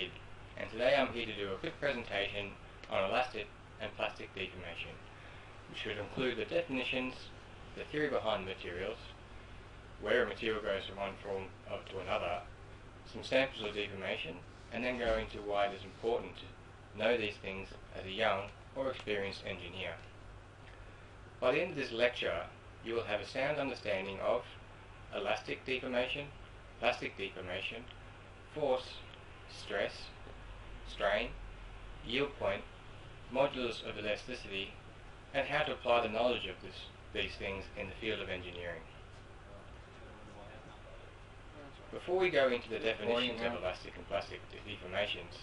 Sid, and today I'm here to do a quick presentation on elastic and plastic deformation, which should include the definitions, the theory behind materials, where a material goes from one form to another, some samples of deformation, and then go into why it is important to know these things as a young or experienced engineer. By the end of this lecture, you will have a sound understanding of elastic deformation, plastic deformation, force, stress, strain, yield point, modulus of elasticity, and how to apply the knowledge of these things in the field of engineering. Before we go into the definitions of elastic and plastic deformations,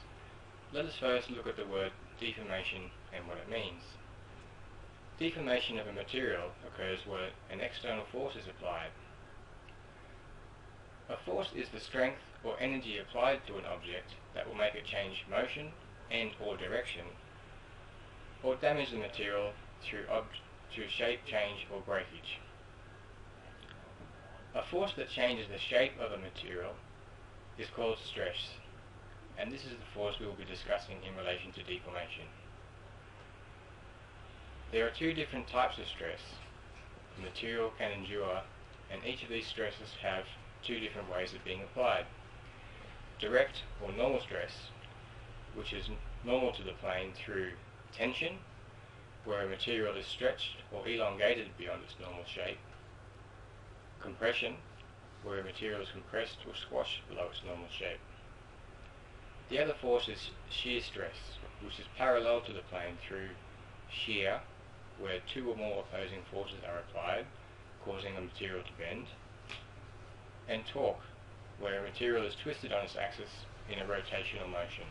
let us first look at the word deformation and what it means. Deformation of a material occurs where an external force is applied. A force is the strength or energy applied to an object that will make it change motion and or direction, or damage the material through shape change or breakage. A force that changes the shape of a material is called stress, and this is the force we will be discussing in relation to deformation. There are two different types of stress the material can endure, and each of these stresses have two different ways of being applied. Direct or normal stress, which is normal to the plane through tension, where a material is stretched or elongated beyond its normal shape. Compression, where a material is compressed or squashed below its normal shape. The other force is shear stress, which is parallel to the plane through shear, where two or more opposing forces are applied, causing a material to bend, and torque, where a material is twisted on its axis in a rotational motion.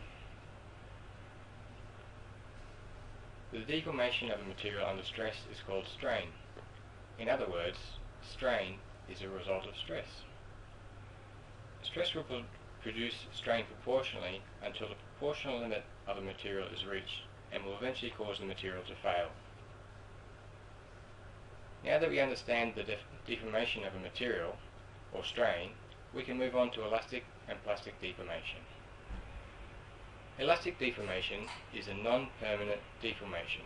The deformation of a material under stress is called strain. In other words, strain is a result of stress. Stress will produce strain proportionally until the proportional limit of a material is reached and will eventually cause the material to fail. Now that we understand the deformation of a material, or strain, we can move on to elastic and plastic deformation. Elastic deformation is a non-permanent deformation.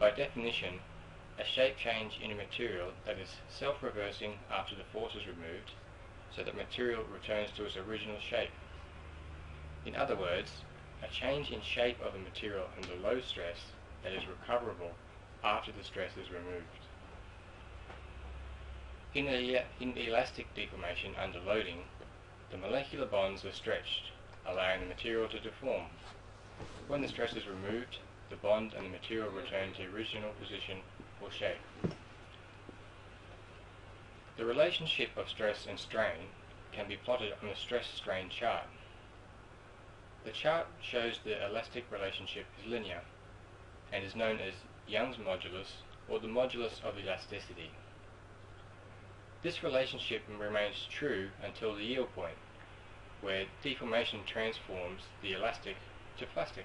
By definition, a shape change in a material that is self-reversing after the force is removed, so that material returns to its original shape. In other words, a change in shape of a material under low stress that is recoverable after the stress is removed. In elastic deformation under loading, the molecular bonds are stretched, allowing the material to deform. When the stress is removed, the bond and the material return to the original position or shape. The relationship of stress and strain can be plotted on a stress-strain chart. The chart shows the elastic relationship is linear and is known as Young's modulus, or the modulus of elasticity. This relationship remains true until the yield point, where deformation transforms the elastic to plastic.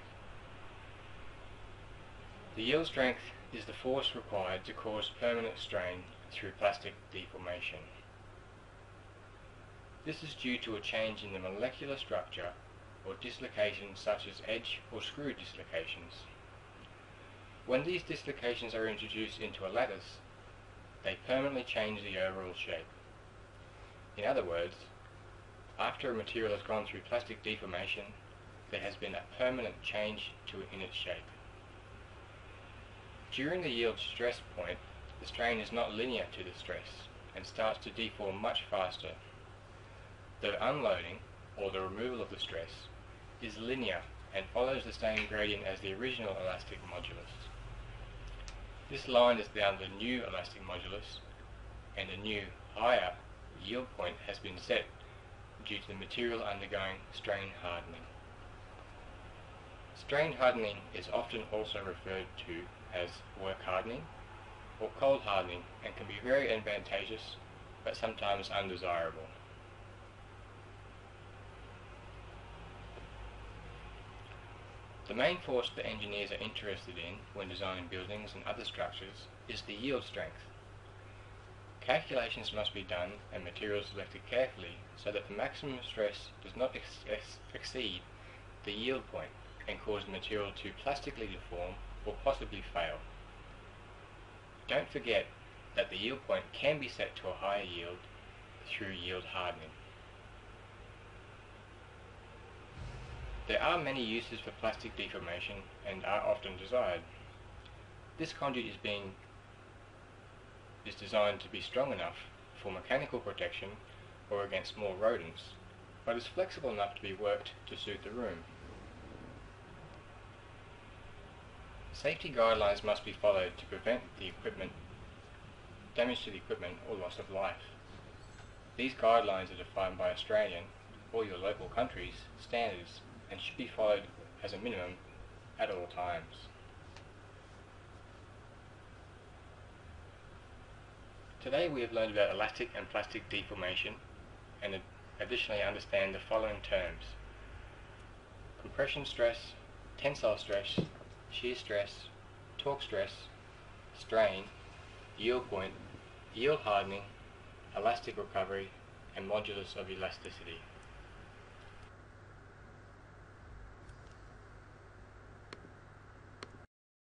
The yield strength is the force required to cause permanent strain through plastic deformation. This is due to a change in the molecular structure or dislocations such as edge or screw dislocations. When these dislocations are introduced into a lattice, they permanently change the overall shape. In other words, after a material has gone through plastic deformation, there has been a permanent change in its shape. During the yield stress point, the strain is not linear to the stress and starts to deform much faster. The unloading, or the removal of the stress, is linear and follows the same gradient as the original elastic modulus. This line is now the new elastic modulus, and a new, higher yield point has been set due to the material undergoing strain hardening. Strain hardening is often also referred to as work hardening or cold hardening, and can be very advantageous but sometimes undesirable. The main force that engineers are interested in when designing buildings and other structures is the yield strength. Calculations must be done and materials selected carefully so that the maximum stress does not exceed the yield point and cause the material to plastically deform or possibly fail. Don't forget that the yield point can be set to a higher yield through yield hardening. There are many uses for plastic deformation and are often desired. This conduit is designed to be strong enough for mechanical protection or against small rodents, but is flexible enough to be worked to suit the room. Safety guidelines must be followed to prevent damage to the equipment or loss of life. These guidelines are defined by Australian or your local country's standards and should be followed as a minimum at all times. Today we have learned about elastic and plastic deformation and additionally understand the following terms: compression stress, tensile stress, shear stress, torque stress, strain, yield point, yield hardening, elastic recovery, and modulus of elasticity.